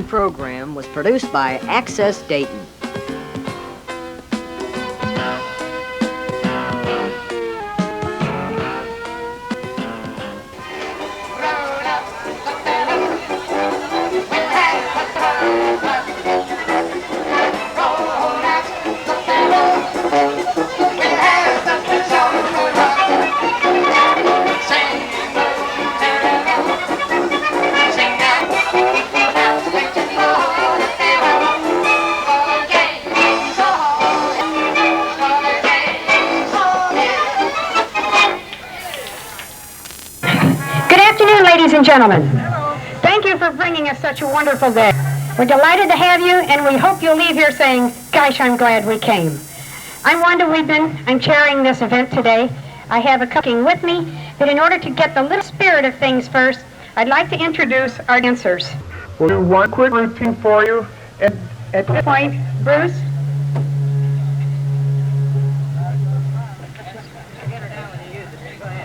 program was produced by Access Dayton. Ladies and gentlemen, thank you for bringing us such a wonderful day. We're delighted to have you, and we hope you'll leave here saying, gosh, I'm glad we came. I'm Wanda Weedman. I'm chairing this event today. I have a cooking with me, but in order to get the little spirit of things first, I'd like to introduce our dancers. We'll do one quick routine for you. At this point, Bruce.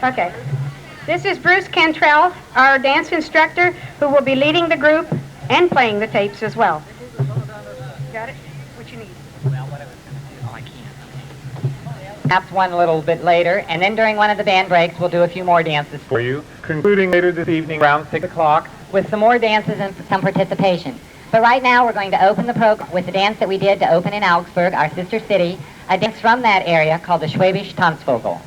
Okay. This is Bruce Cantrell, our dance instructor, who will be leading the group and playing the tapes as well. Got it? What you need? Well, what I was going to do, I can't. Perhaps one a little bit later, and then during one of the band breaks, we'll do a few more dances For you, concluding later this evening around 6 o'clock. with some more dances and some participation. But right now, we're going to open the program with the dance that we did to open in Augsburg, our sister city, a dance from that area called the Schwäbisch Tanzvogel.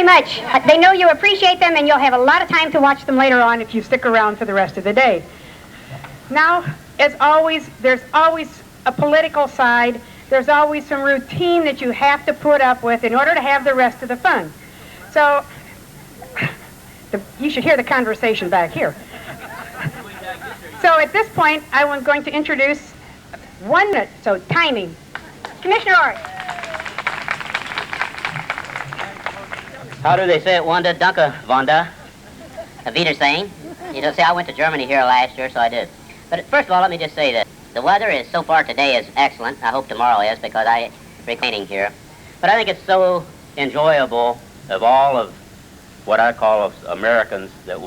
Much. They know you appreciate them, and you'll have a lot of time to watch them later on if you stick around for the rest of the day. Now, as always, there's always a political side. There's always some routine that you have to put up with in order to have the rest of the fun. So, You should hear the conversation back here. So at this point, I'm going to introduce 1 minute, so timing. Commissioner Art. How do they say it, Wanda? Danke, Wanda. Wiedersehen. You know, see, I went to Germany here last year, so I did. But first of all, let me just say that the weather is, so far today, is excellent. I hope tomorrow is, because I'm reclining here. But I think it's so enjoyable of all of what I call Americans that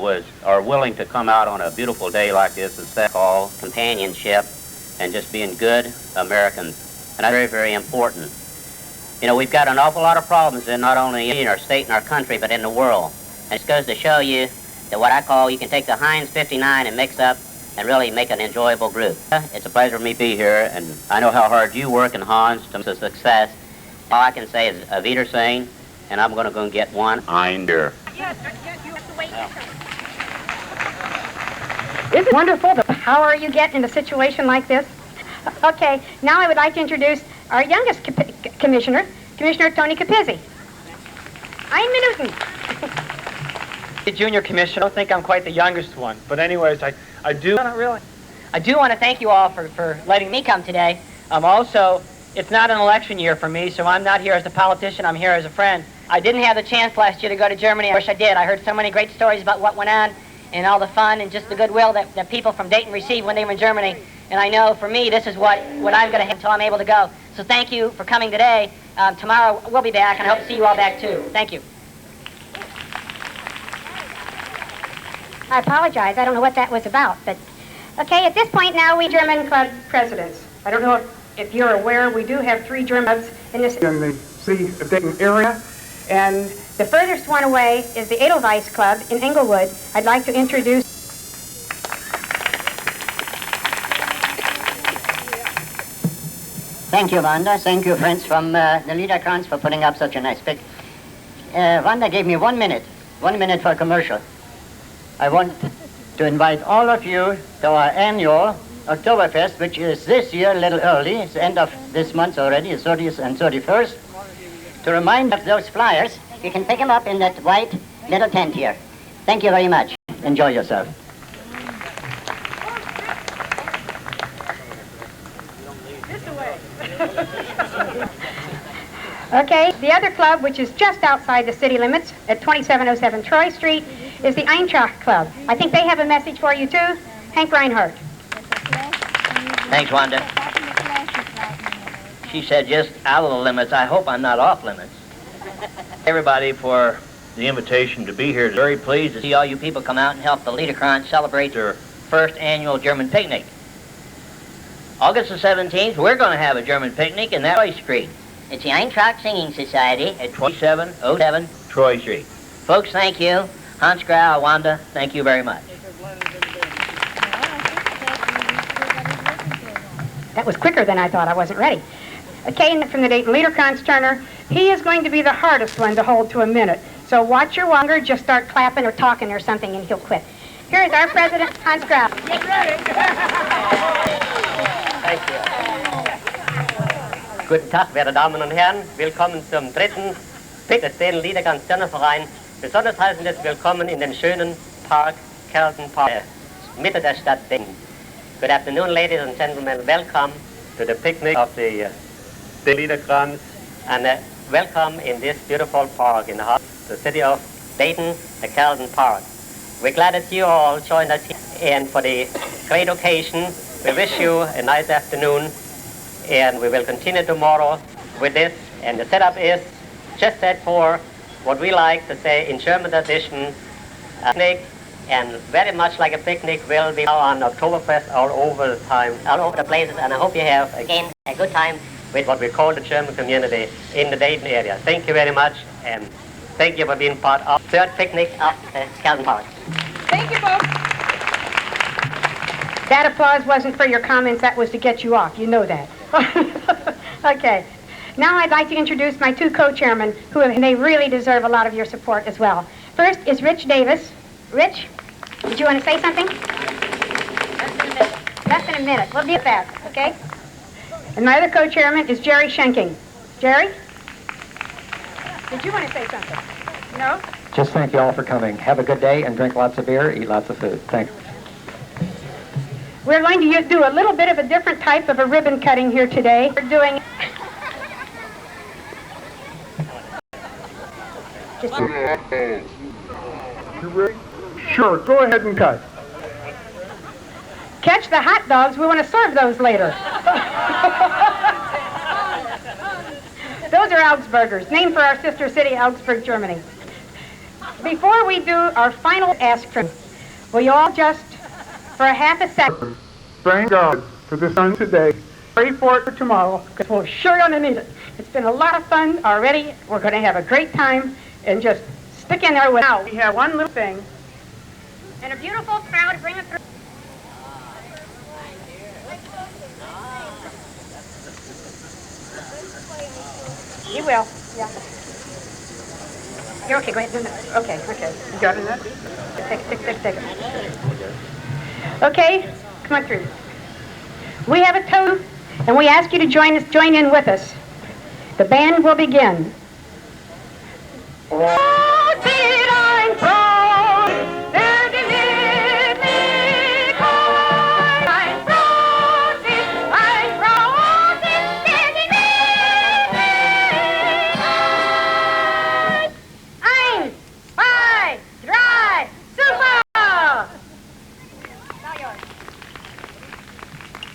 are willing to come out on a beautiful day like this and set all companionship and just being good Americans. And that's very, very important. You know, we've got an awful lot of problems in not only in our state and our country, but in the world. And it goes to show you that what I call, you can take the Heinz 59 and mix up and really make an enjoyable group. It's a pleasure for me to be here, and I know how hard you work in Hans to success. All I can say is Wiedersehen, and I'm going to go and get one Ein beer. Yes, you have to wait. Isn't it wonderful the power you get in a situation like this? Okay, now I would like to introduce our youngest commissioner, Commissioner Tony Capizzi. Ein Minuten. The junior commissioner. I don't think I'm quite the youngest one, but anyways, I do. Not really. I do want to thank you all for letting me come today. Also, it's not an election year for me, so I'm not here as a politician. I'm here as a friend. I didn't have the chance last year to go to Germany. I wish I did. I heard so many great stories about what went on and all the fun and just the goodwill that people from Dayton received when they were in Germany. And I know for me, this is what I'm going to have until I'm able to go. So thank you for coming today. Tomorrow we'll be back, and I hope to see you all back too. Thank you. I apologize. I don't know what that was about, but okay. At this point now, we German club presidents. I don't know if you're aware, we do have 3 German clubs in this. In the city of Dayton area. And the furthest one away is the Edelweiss Club in Englewood. I'd like to introduce. Thank you, Wanda. Thank you, friends from the Liederkranz, for putting up such a nice pic. Wanda gave me 1 minute. 1 minute for a commercial. I want to invite all of you to our annual Oktoberfest, which is this year a little early. It's the end of this month already, the 30th and 31st. To remind of those flyers, you can pick them up in that white little tent here. Thank you very much. Enjoy yourself. Okay, the other club, which is just outside the city limits at 2707 Troy Street, is the Eintracht Club. I think they have a message for you too. Hank Reinhardt. Thanks, Wanda. She said just out of the limits. I hope I'm not off limits. Everybody for the invitation to be here. Very pleased to see all you people come out and help the Liederkranz celebrate their first annual German picnic. August the 17th, we're going to have a German picnic in that Troy Street. It's the Eintracht Singing Society at 2707 Troy Street. Folks, thank you. Hans Grau, Wanda, thank you very much. That was quicker than I thought. I wasn't ready. Okay, and from the Dayton Liederkranz Turner, he is going to be the hardest one to hold to a minute. So watch your longer, just start clapping or talking or something and he'll quit. Here is our president, Hans Grau. Get ready. Thank you. Guten Tag, werte Damen und Herren. Willkommen zum 3. Pick des Dayton Liederkranz Turnerverein. Besonders heißendes Willkommen in den schönen Park, Carlton Park, Mitte der Stadt Dayton. Good afternoon, ladies and gentlemen. Welcome to the picnic of the Liederkranz, and welcome in this beautiful park in the heart of the city of Dayton, the Carlton Park. We're glad that you all joined us here, and for the great occasion, we wish you a nice afternoon, and we will continue tomorrow with this. And the setup is just set for what we like to say in German tradition, picnic, and very much like a picnic will be now on Oktoberfest all over the time, all over the places, and I hope you have, again, a good time with what we call the German community in the Dayton area. Thank you very much, and thank you for being part of the 3rd picnic of Carlton Park. Thank you, folks. That applause wasn't for your comments, that was to get you off. You know that. Okay. Now I'd like to introduce my 2 co-chairmen, and they really deserve a lot of your support as well. First is Rich Davis. Rich, did you want to say something? Less than a minute. We'll do that, okay? And my other co-chairman is Jerry Schenking. Jerry? Did you want to say something? No? Just thank you all for coming. Have a good day and drink lots of beer, eat lots of food. Thanks. We're going to do a little bit of a different type of a ribbon cutting here today. We're doing... You ready? Sure, go ahead and cut. Catch the hot dogs. We want to serve those later. Those are Augsburgers, named for our sister city, Augsburg, Germany. Before we do our final ask from, will you all just, for a half a second, Thank God for the sun today. pray for it for tomorrow, because we're sure going to need it. It's been a lot of fun already. We're going to have a great time, and just stick in there with now. We have one little thing. And a beautiful crowd to bring us through. You will, yeah. You're okay, go ahead. Okay. You got it, Ned? Take it. Okay, come on through. We have a toast, and we ask you to join in with us. The band will begin.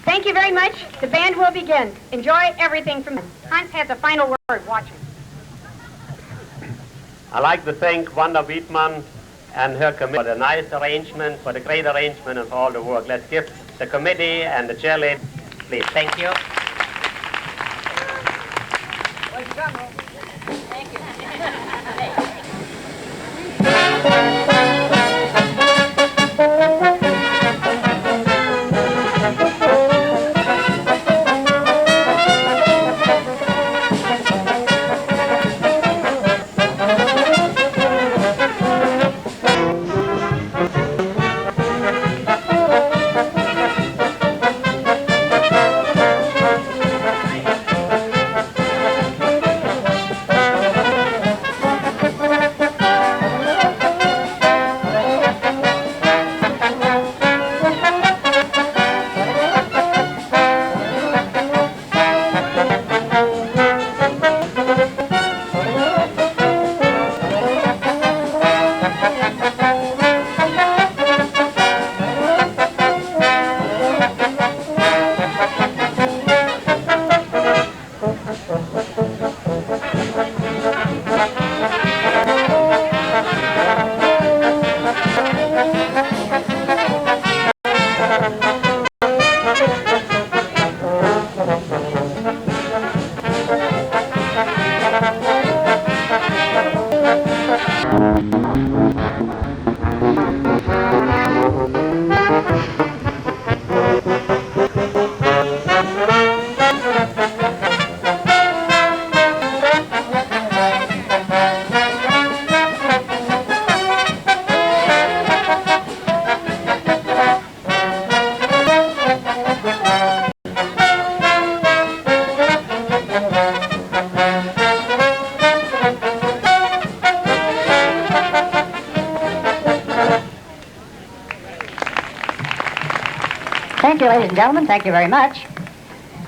Thank you very much. The band will begin. Enjoy everything from Hans has a final word. Watch him. I'd like to thank Wanda Wiedmann and her committee for the nice arrangement, for the great arrangement, and for all the work. Let's give the committee and the chair lady, please. Thank you. Thank you, ladies and gentlemen. Thank you very much.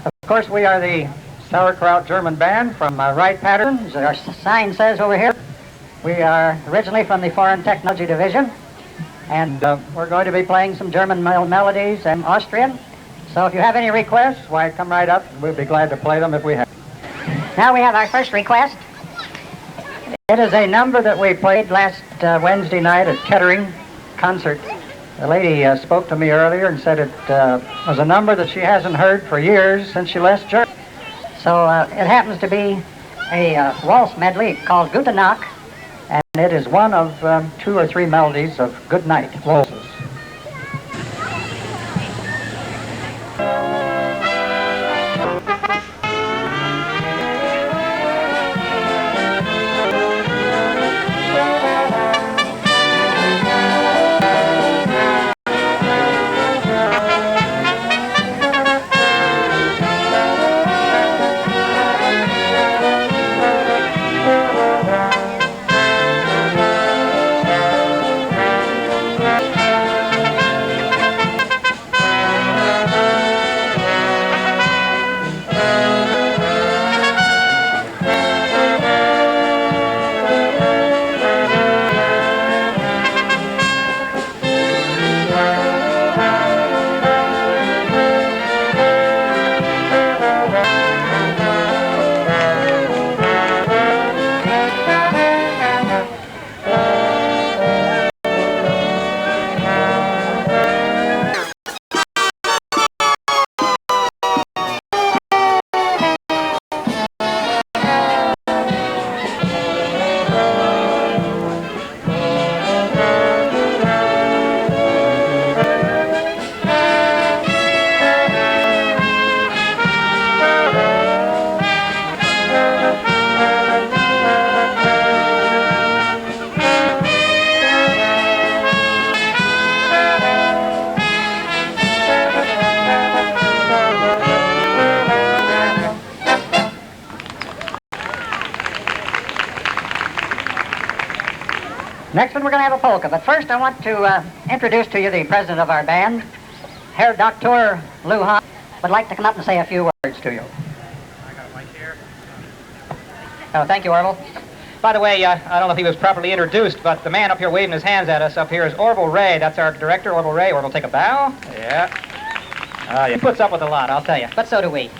Of course, we are the Sauerkraut German Band from Wright Patterson. As our sign says over here, we are originally from the Foreign Technology Division, and we're going to be playing some German melodies and Austrian. So if you have any requests, why, come right up. We'll be glad to play them if we have. Now we have our first request. It is a number that we played last Wednesday night at Kettering concert. The lady spoke to me earlier and said it was a number that she hasn't heard for years since she left Germany. So it happens to be a waltz medley called Gute Nacht, and it is one of 2 or 3 melodies of Good Night waltzes. Next one, we're going to have a polka. But first, I want to introduce to you the president of our band, Herr Dr. Lujan, would like to come up and say a few words to you. I got a mic here. Oh, thank you, Orville. By the way, I don't know if he was properly introduced, but the man up here waving his hands at us up here is Orville Ray. That's our director, Orville Ray. Orville, take a bow. Yeah. He puts up with a lot, I'll tell you. But so do we.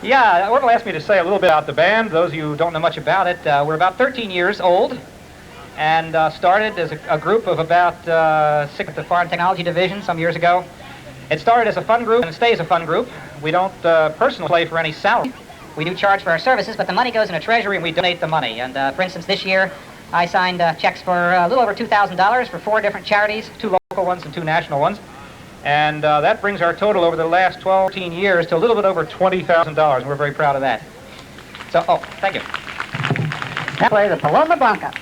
Yeah, Orville asked me to say a little bit about the band. Those of you who don't know much about it, we're about 13 years old and started as a group of about 6 at the Foreign Technology Division some years ago. It started as a fun group and it stays a fun group. We don't personally play for any salary. We do charge for our services, but the money goes in a treasury and we donate the money. And for instance, this year I signed checks for a little over $2,000 for 4 different charities, 2 local ones and 2 national ones. And that brings our total over the last 12, 13 years to a little bit over $20,000. We're very proud of that. So, thank you. Now play the Paloma Blanca.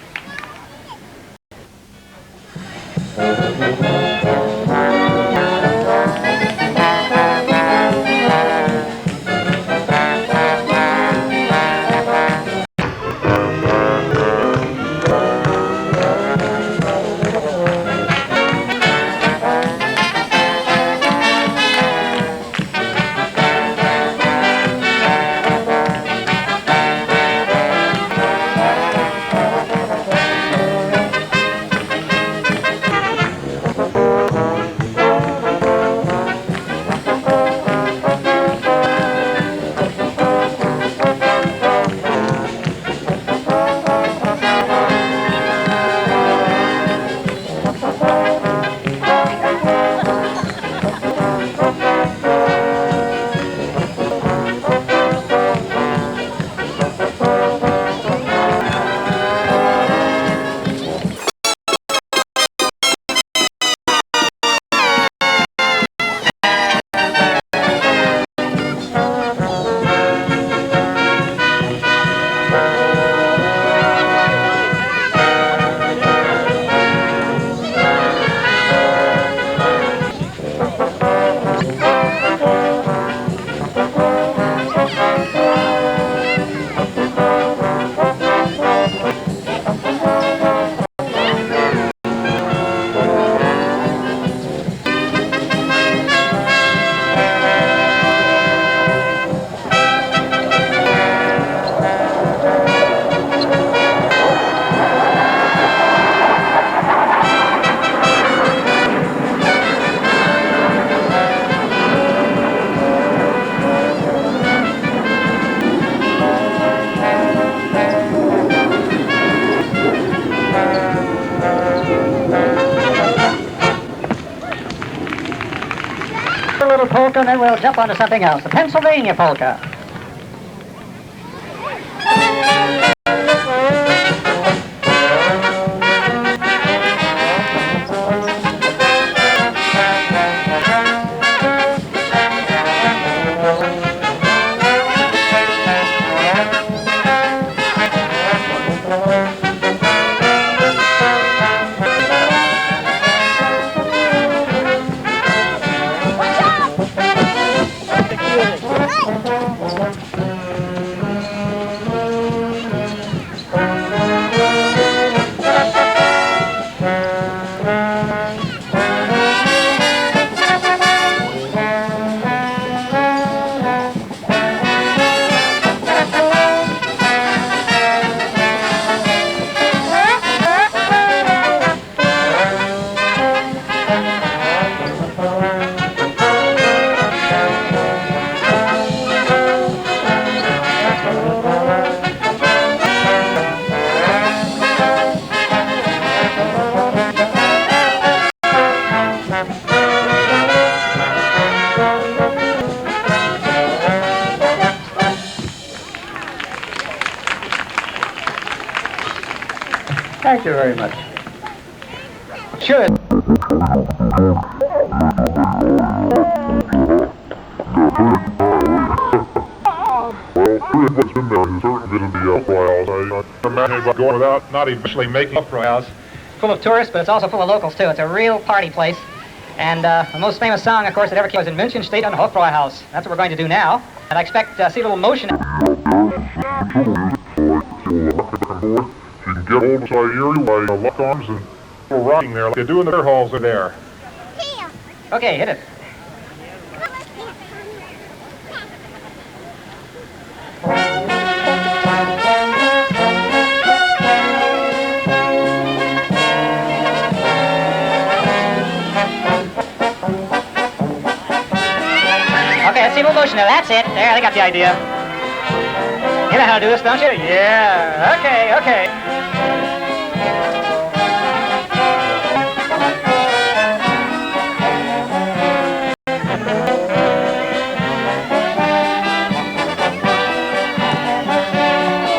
A little polka, and then we'll jump onto something else. The Pennsylvania polka. Thank you very much. Should. What's been there is certainly going to be up royals. I imagine anybody going without not eventually making Up Royals. Full of tourists, but it's also full of locals, too. It's a real party place. And the most famous song, of course, that ever came was in München State on Hofbräuhaus. That's what we're going to do now. And I expect to see a little motion. You can get hold of Sayuri by lock arms and little rocking there like they do in the beer halls are there. Okay, hit it. Okay, let's see a little motion there. That's it. There, they got the idea. You know how to do this, don't you? Yeah. Okay, okay.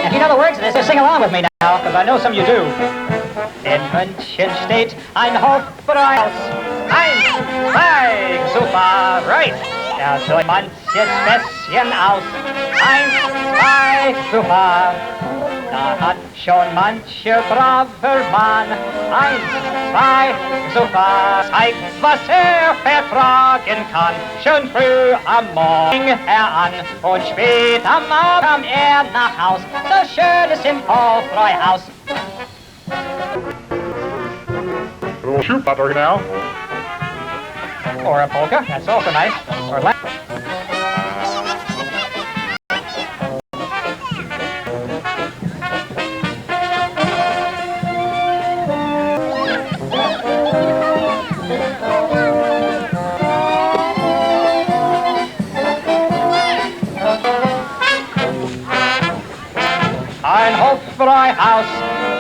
If you know the words of this, just sing along with me now, because I know some of you do. In München steht ein Hofbräuhaus. Eins, zwei, super, right. Ja, so manches Fässchen aus. Eins, zwei, super. Da hat schon mancher braver Mann. Eins, zwei, super. Zeigt, was vertragen kann. Schon früh am Morgen an und spät am Abend kam nach Haus. So schön ist im Hofbräuhaus. A little shoe butter now. Or a polka, that's also nice. Or ein Hofbräuhaus,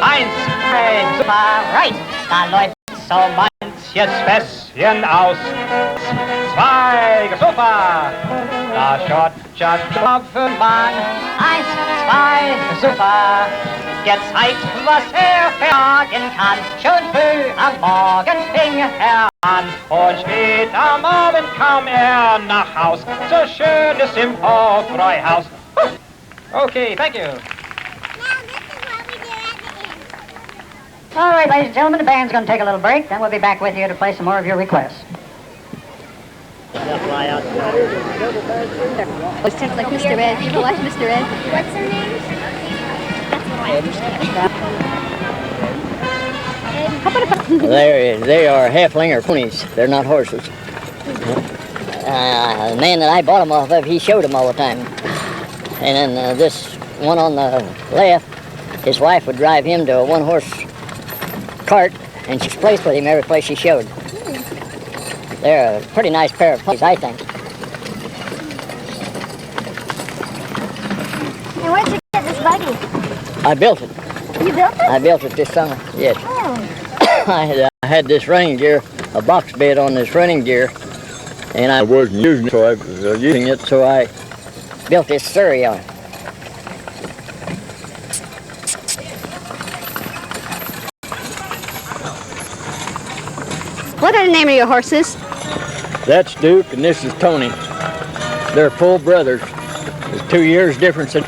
eins, zwei, super, right. Da läuft so manches Fässchen aus. Zwei, super. Da schaut schon braver Mann. Eins, zwei, super. Gezeigt, was vertragen kann. Schon früh am Morgen fing an und spät am Abend kam nach Haus. So schön ist im Hofbräuhaus. Okay, thank you. All right, ladies and gentlemen, the band's going to take a little break. Then we'll be back with you to play some more of your requests. It's kind of like Mr. Ed. You ever watch Mr. Ed? What's her name? They are half-linger ponies. They're not horses. The man that I bought them off of, he showed them all the time. And then this one on the left, his wife would drive him to a one-horse cart, and she's placed with him every place she showed. They're a pretty nice pair of ponies, I think. And where'd you get this buggy? I built it. You built it? I built it this summer, yes. Oh. I had this running gear, a box bed on this running gear, and I wasn't using it, so I built this surrey on it. What are the name of your horses? That's Duke and this is Tony. They're full brothers. There's 2 years difference. No.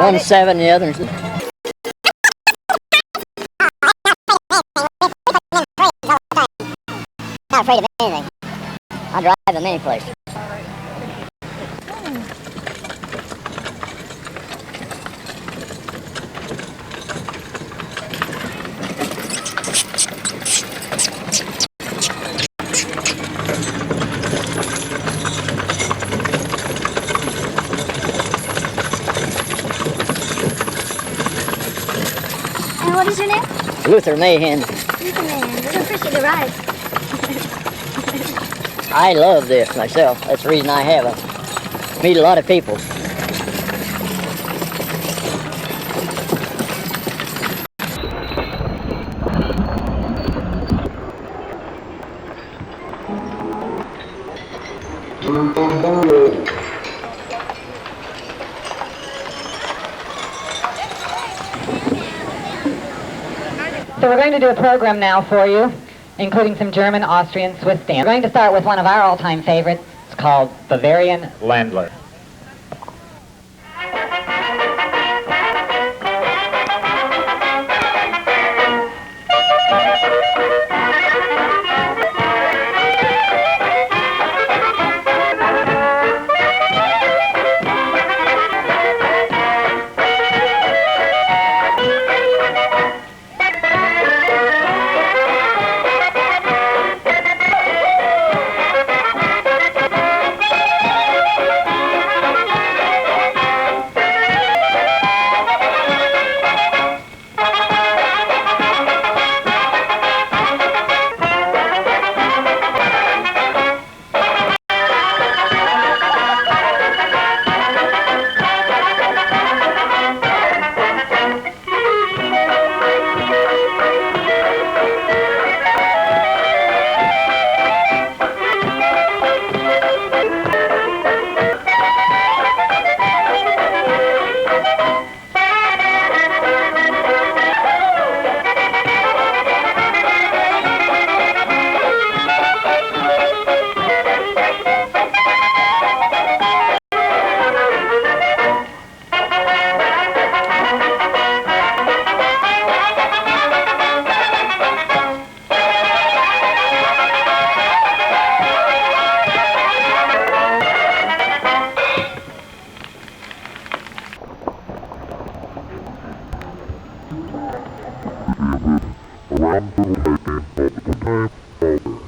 One's 7, the other's... Not afraid of anything. I drive them any place. And what is your name? Luther Mahan. Luther Man. We appreciate the ride. I love this myself. That's the reason I have it. Meet a lot of people. So we're going to do a program now for you, including some German, Austrian, Swiss dance. We're going to start with one of our all-time favorites. It's called Bavarian Landler. around the making multiple times over.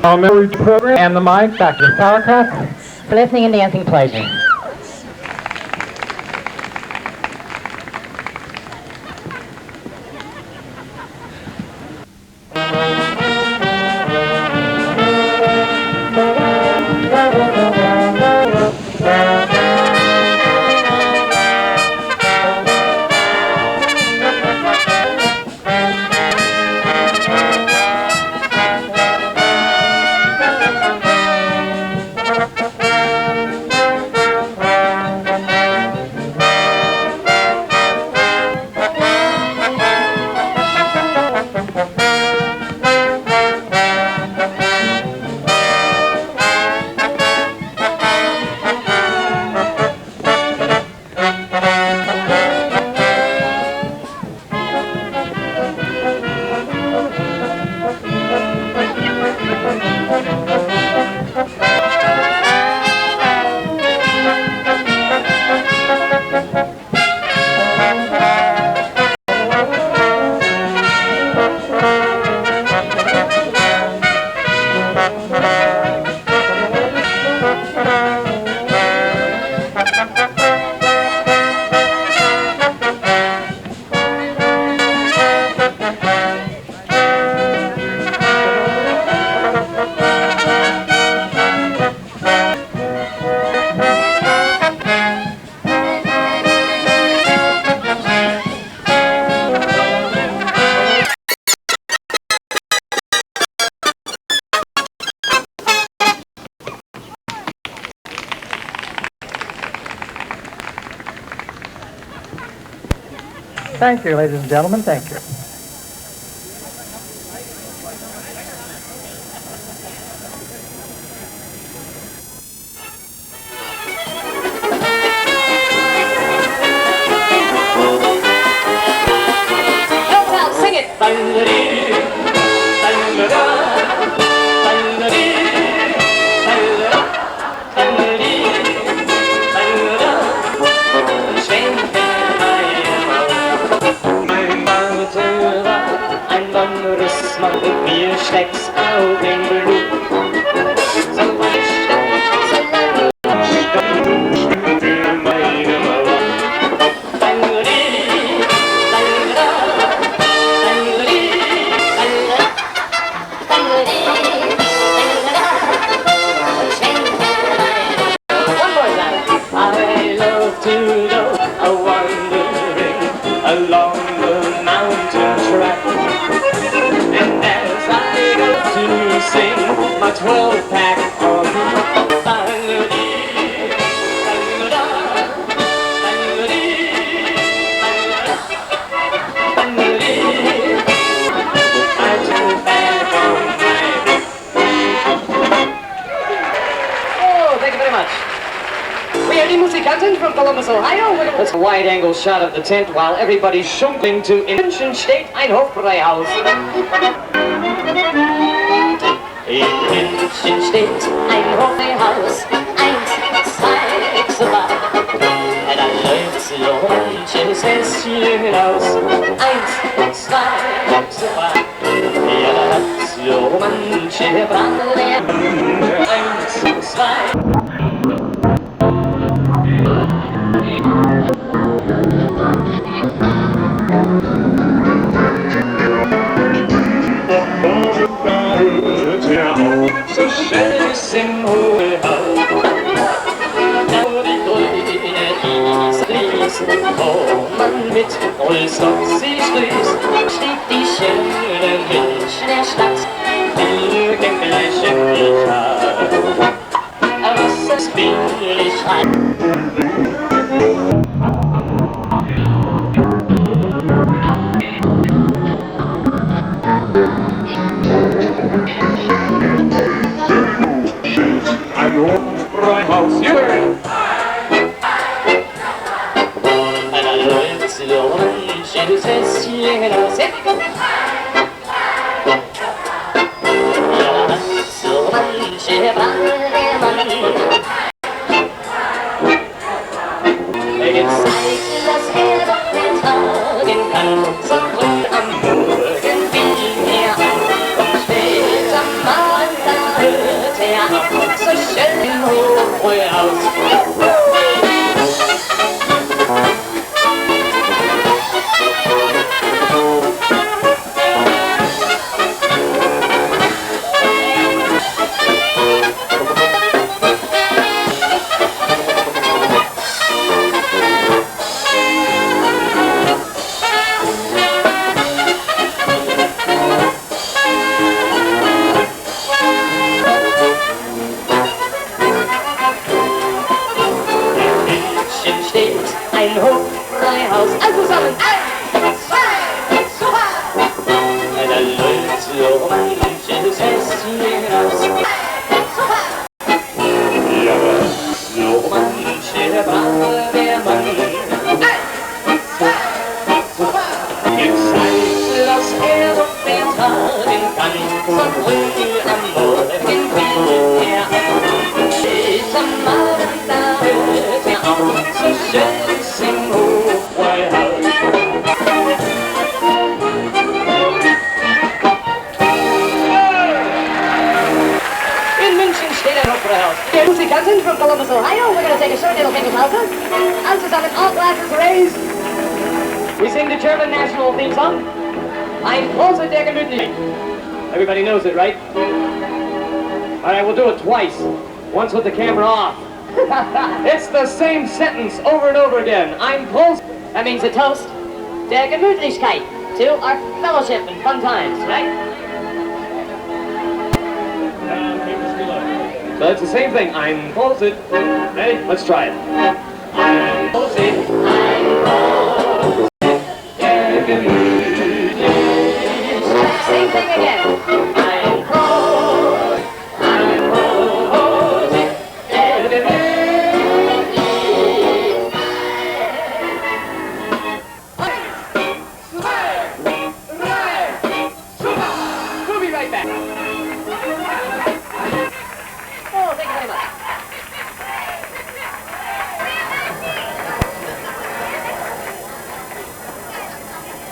Our marriage program and the mic, Dr. Sauerkraut, For listening and dancing pleasure. Thank you, ladies and gentlemen. Thank you. Sing it! Ein wanderes Mal mit mir steckt's auf den Blut. So weit steckt für meine Mauer. I love to go a-wandering along the mountain track, and as I go to sing my 12-pack on I turn back on Oh, thank you very much. We are the Musikanten from Columbus, Ohio. That's a wide-angle shot of the tent while everybody's shunkling to Invention State ein Hofbräuhaus. In München steht ein Hofbräuhaus, 1, 2, so weit. Da läuft so manches Häschen hinaus, 1, 2, so weit. Ja, da hat so manche Brandwehr, 1, 2. So schön ist im hohen Haus. Die grüne Wiese fließt, wo man mit Rollstock sie grüßt, steht die schöne Münchner Stadt. Wir gehen gleich in die Stadt, was das billig rein. Ein Hofbräuhaus, you heard it. Da läuft so manches Häschen hinaus. Ja, so manche Brandwehrmann. Jetzt zeigt, dass er doch nicht tragen kann, so früh am Morgen fiel mir an. Und spät am Abend Ein Hofbräuhaus, also zusammen, 1, 2, super! Da läuft so manches Häschen hinaus. Super! Ja, so manche brave Mann. 1, 2, super! Gezeigt, dass doch vertragen kann, so früh am Morgen will an. Ist am Abend, da hört auf, so schön. In München steht ein Operahaus. Der Musikanten from Columbus, Ohio. We're going to take a short little bit of salsa. And zusammen, all glasses raised. We sing the German national theme song. Ein großer der Gemütlichkeit. Everybody knows it, right? All right, we'll do it twice. Once with the camera off. It's the same sentence over and over again. I'm close. That means a toast. Der Gemütlichkeit. To our fellowship and fun times, right? So it's the same thing. I'm close it. Ready? Let's try it. I'm close it. I'm close it. Der Gemütlichkeit. Same thing again. I'm close. I'm close it. Der Gemütlichkeit. We'll be right back. Oh, thank you very much.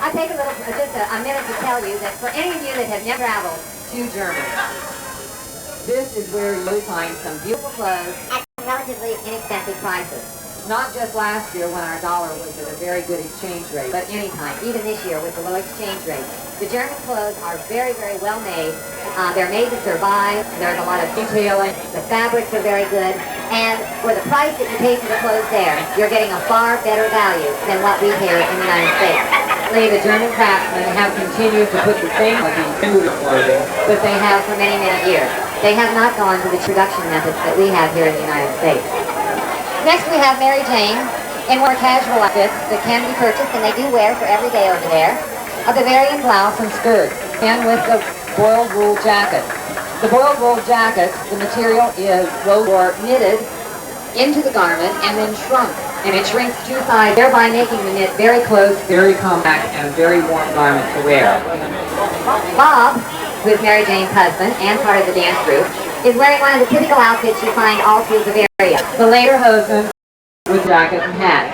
I'll take just a minute to tell you that for any of you that have never traveled to Germany, this is where you'll find some beautiful clothes at relatively inexpensive prices. Not just last year when our dollar was at a very good exchange rate, but anytime, even this year with the low exchange rate. The German clothes are very, very well made. They're made to survive. There's a lot of detailing. The fabrics are very good. And for the price that you pay for the clothes there, you're getting a far better value than what we hear in the United States. The German craftsmen have continued to put the same into the clothing that they have for many, many years. They have not gone to the production methods that we have here in the United States. Next we have Mary Jane in more casual outfits that can be purchased, and they do wear for every day over there. A Bavarian blouse and skirt, and with the boiled wool jacket. The boiled wool jacket, the material is rolled or knitted into the garment and then shrunk. And it shrinks two sides, thereby making the knit very close, very compact, and a very warm garment to wear. Bob, who is Mary Jane's husband and part of the dance group, is wearing one of the typical outfits you find all through Bavaria. The lederhosen with jacket and hat.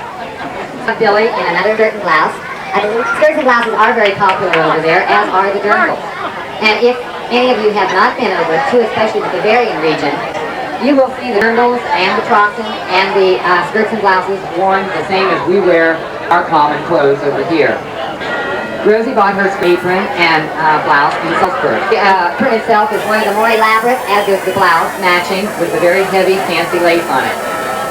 Billy in another skirt and blouse. Skirts and blouses are very popular over there, as are the dirndls. And if any of you have not been over to especially the Bavarian region, you will see the dirndls and the trocken and the skirts and blouses worn the same as we wear our common clothes over here. Rosie bought her apron and blouse in Salzburg. The print itself is one of the more elaborate, as is the blouse, matching with a very heavy, fancy lace on it.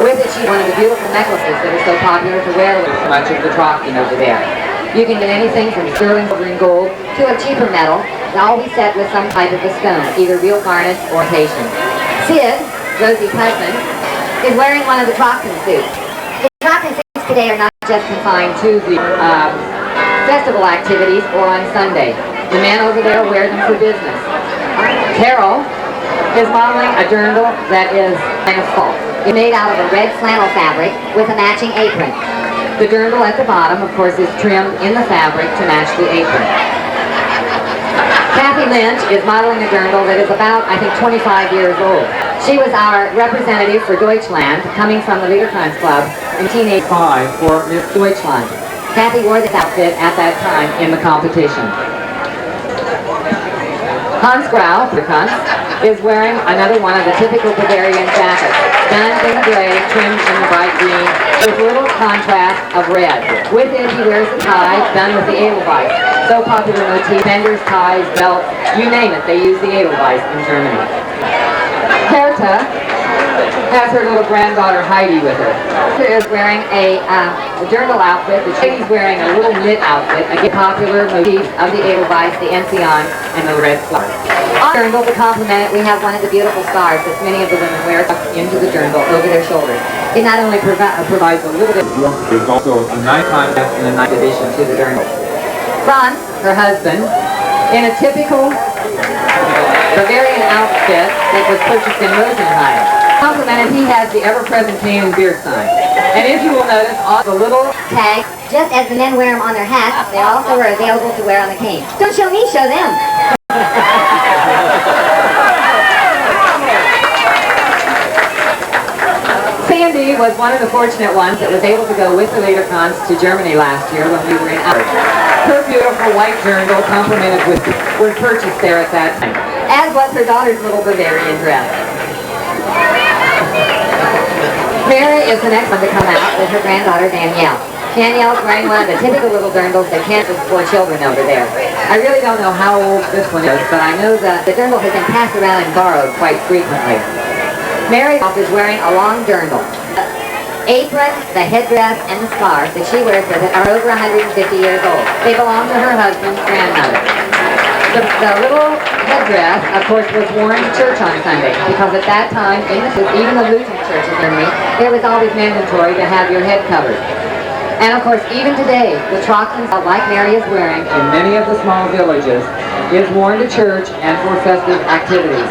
With it, she's one of the beautiful necklaces that are so popular to wear with so much of the trocken over there. You can get anything from sterling silver and gold to a cheaper metal, always set with some type of a stone, either real garnet or Haitian. Sid, Rosie's husband, is wearing one of the trocken suits. The trocken suits today are not just confined to the festival activities or on Sunday. The men over there wear them for business. Carol is modeling a dirndl that is kind of full. It's made out of a red flannel fabric with a matching apron. The dirndl at the bottom, of course, is trimmed in the fabric to match the apron. Kathy Lynch is modeling a dirndl that is about, I think, 25 years old. She was our representative for Deutschland, coming from the Liederkranz Club in 1985 for Miss Deutschland. Kathy wore this outfit at that time in the competition. Hans Grau, is wearing another one of the typical Bavarian jackets, done in the gray trimmed in the bright green with little contrast of red. With it, he wears a tie done with the Edelweiss. So popular motif, fenders, ties, belts, you name it, they use the Edelweiss in Germany. Herta has her little granddaughter Heidi with her. Herta is wearing a dirndl outfit. The chickie's wearing a little knit outfit, again popular motifs of the Edelweiss, the Enzian, and the red flowers. On dirndl, to complement it, we have one of the beautiful scarves that many of the women wear tucked into the dirndl over their shoulders. It not only provides a little bit, There's also a nighttime and a night addition to the dirndl. Franz, her husband, in a typical Bavarian outfit that was purchased in Rosenheim. Complimented, he has the ever-present cane and beard sign. And if you will notice, all the little tag, just as the men wear them on their hats, they also are available to wear on the cane. Don't show me, show them. Sandy was one of the fortunate ones that was able to go with the Lederkranz to Germany last year when we were in Albert. Her beautiful white dirndl, complimented with, was purchased there at that time, as was her daughter's little Bavarian dress. Mary is the next one to come out with her granddaughter Danielle. Danielle's wearing one of the typical little dirndls that cancels for children over there. I really don't know how old this one is, but I know that the dirndl has been passed around and borrowed quite frequently. Mary is wearing a long dirndl. The apron, the headdress, and the scarves that she wears with it are over 150 years old. They belong to her husband's grandmother. The little headdress, of course, was worn to church on Sunday, because at that time, even the Lutheran church in Germany, it was always mandatory to have your head covered. And of course, even today, the Trockens, like Mary is wearing in many of the small villages, is worn to church and for festive activities.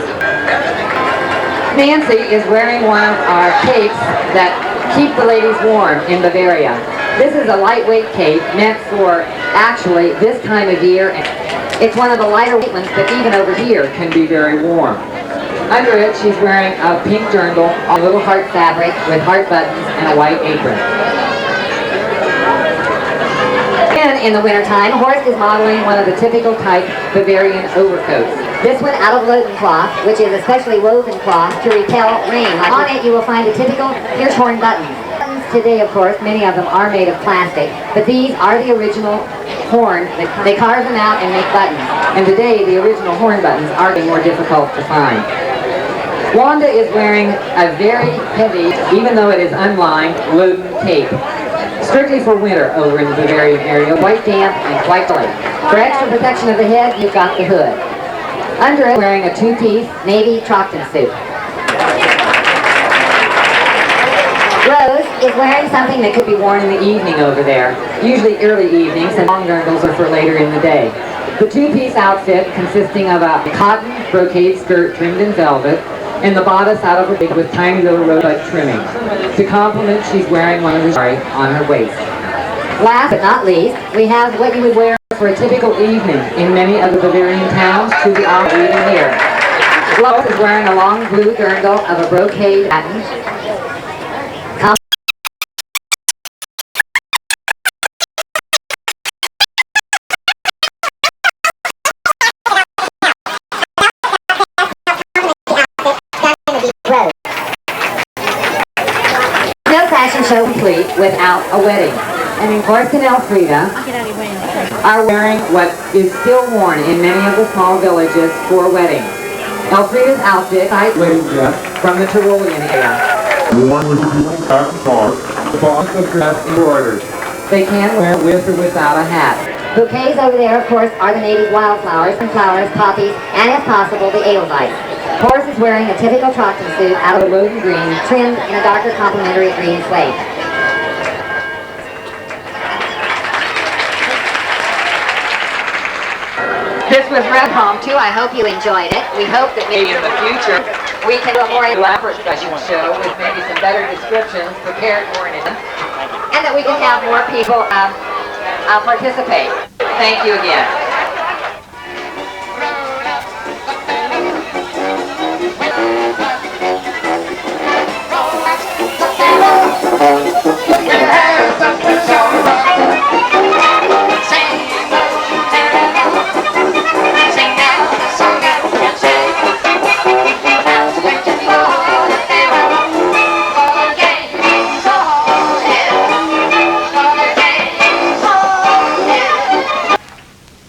Nancy is wearing one of our capes that keep the ladies warm in Bavaria. This is a lightweight cape meant for actually this time of year. It's one of the lighter weight ones, but even over here can be very warm. Under it, she's wearing a pink dirndl, a little heart fabric with heart buttons and a white apron. And in the wintertime, Horst is modeling one of the typical type Bavarian overcoats. This one out of loden cloth, which is especially woven cloth to repel rain. On it, you will find the typical Hirschhorn buttons. Buttons today, of course, many of them are made of plastic, but these are the original horn. They carve them out and make buttons. And today, the original horn buttons are more difficult to find. Wanda is wearing a very heavy, even though it is unlined, loden cape. Strictly for winter over in the Bavarian area, quite damp and quite light. For extra protection of the head, you've got the hood. Under it, wearing a two-piece navy Trocken suit. Rose is wearing something that could be worn in the evening over there, usually early evenings, and long dirndls are for later in the day. The two-piece outfit consisting of a cotton brocade skirt trimmed in velvet, and the bodice out of a wig with tiny little rosebud trimmings. To complement, she's wearing one of the sari on her waist. Last but not least, we have what you would wear for a typical evening in many of the Bavarian towns to the hour even here. Lois is wearing a long blue dirndl of a brocade pattern. No fashion show complete without a wedding. And in Horst and Elfrida are wearing what is still worn in many of the small villages for weddings. Elfrida's outfit, wedding dress from the Tyrolean area. Worn with the cotton scarf, the box of dress embroidered. They can wear with or without a hat. Bouquets over there, of course, are the native wildflowers, sunflowers, poppies, and if possible, the edelweiss. Horst is wearing a typical Trocken suit out of a loden green, trimmed in a darker complementary green suede. This was Red Home too. I hope you enjoyed it. We hope that maybe in the future we can do a more elaborate fashion show with maybe some better descriptions prepared for it, and that we can have more people participate. Thank you again. We'll have